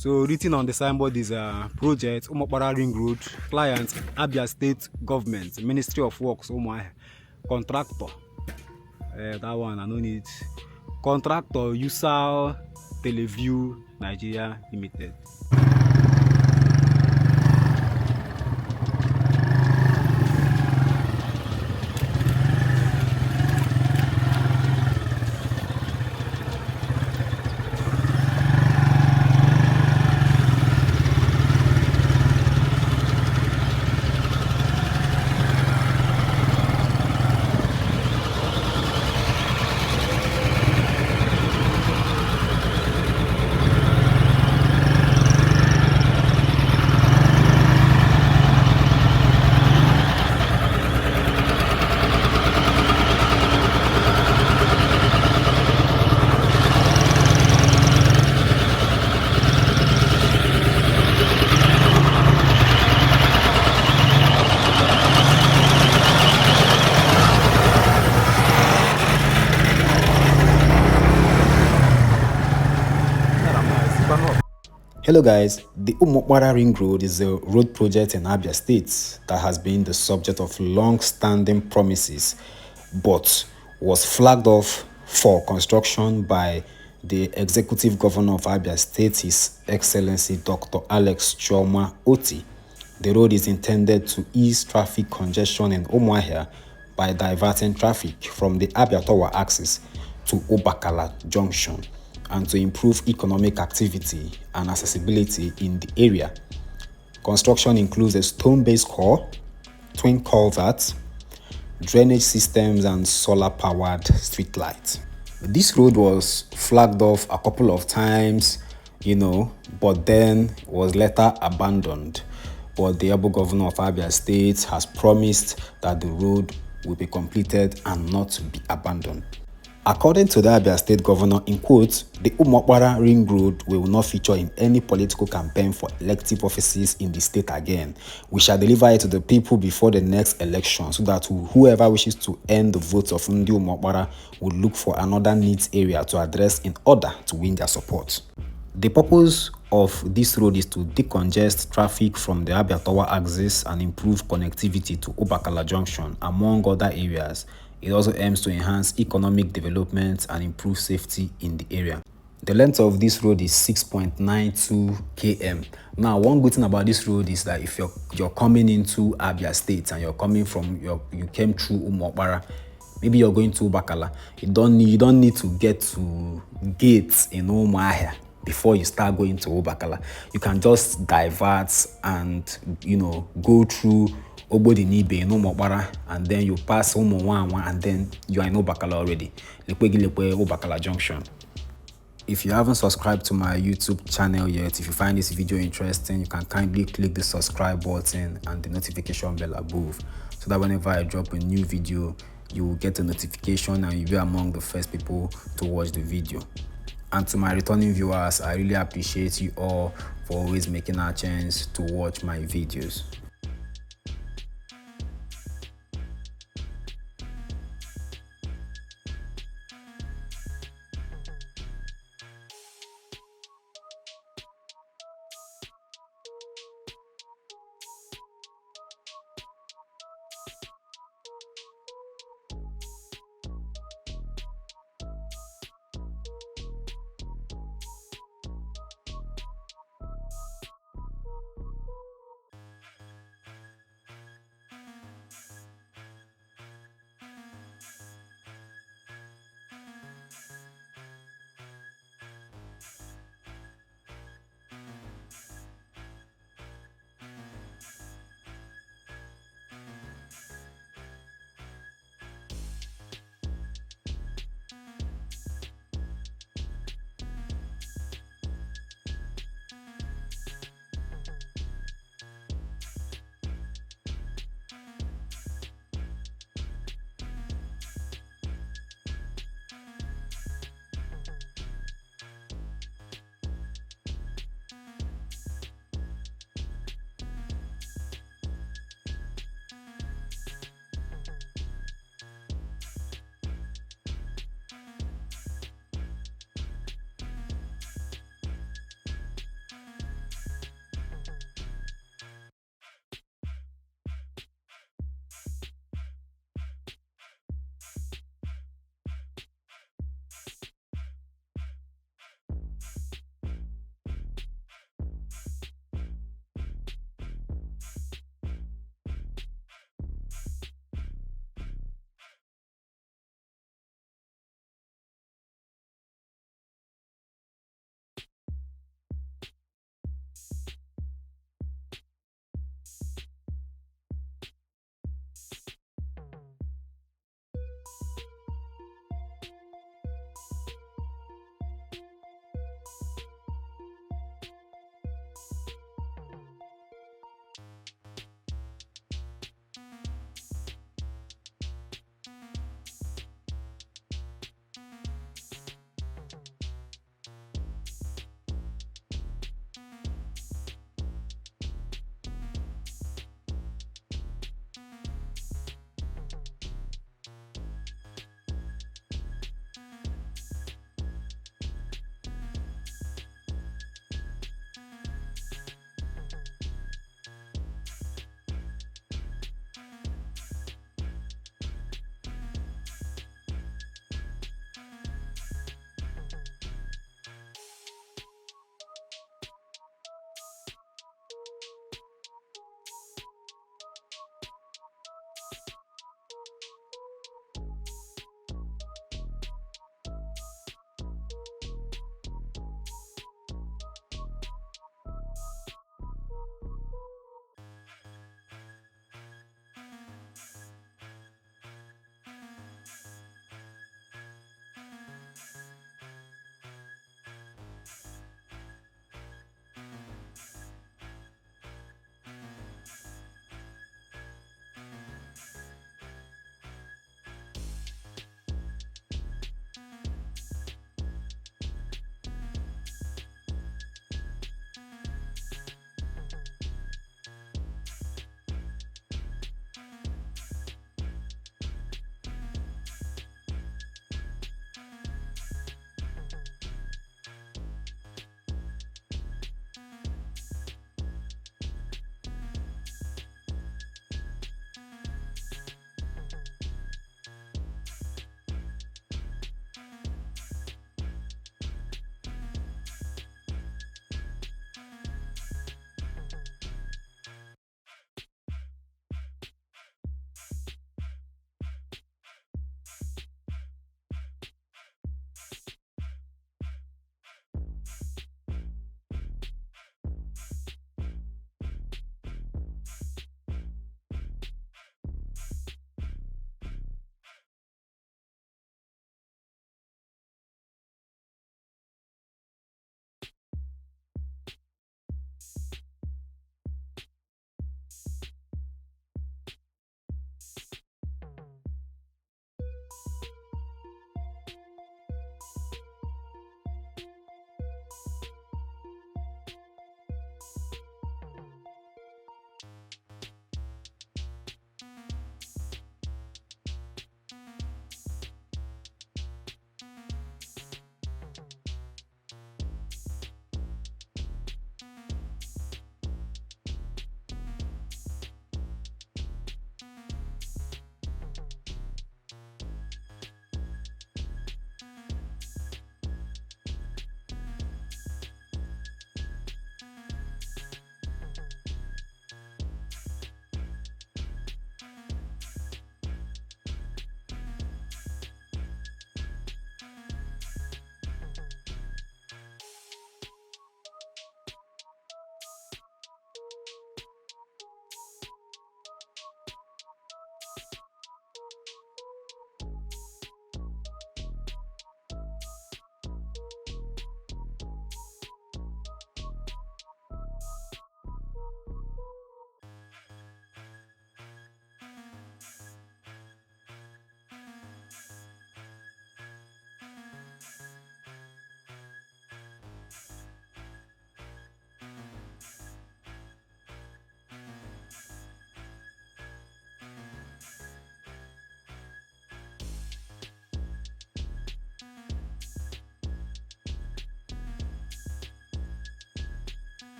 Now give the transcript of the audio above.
So written on the signboard is a project Umuokpara Ring Road, client Abia State Government, Ministry of Works, Umuahia. Contractor, that one I don't need. Contractor Usal Teleview Nigeria Limited. Hello guys, the Umuokpara Ring Road is a road project in Abia State that has been the subject of long-standing promises but was flagged off for construction by the Executive Governor of Abia State, His Excellency Dr. Alext Otti. The road is intended to ease traffic congestion in Umuahia by diverting traffic from the Abia Tower axis to Ubakala Junction, and to improve economic activity and accessibility in the area. Construction includes a stone-based core, twin culverts, drainage systems, and solar-powered street lights. This road was flagged off a couple of times, but then was later abandoned. But the able governor of Abia State has promised that the road will be completed and not be abandoned. According to the Abia State Governor, in quotes, the Umuokpara Ring Road will not feature in any political campaign for elective offices in the state again. We shall deliver it to the people before the next election so that whoever wishes to earn the votes of Ndi Umuokpara will look for another needs area to address in order to win their support. The purpose of this road is to decongest traffic from the Abia Tower axis and improve connectivity to Ubakala Junction, among other areas. It also aims to enhance economic development and improve safety in the area. The length of this road is 6.92 km. Now, one good thing about this road is that if you're coming into Abia State and you're coming from you came through Umuokpara, maybe you're going to Ubakala, you don't need to get to gates in Umuahia before you start going to Ubakala. You can just divert and go through Obodinibe in Umuokpara, and then you pass Umuahia, and then you are in Ubakala already. Ubakala Junction. If you haven't subscribed to my YouTube channel yet, if you find this video interesting, you can kindly click the subscribe button and the notification bell above, so that whenever I drop a new video, you will get a notification and you'll be among the first people to watch the video. And to my returning viewers, I really appreciate you all for always making a chance to watch my videos.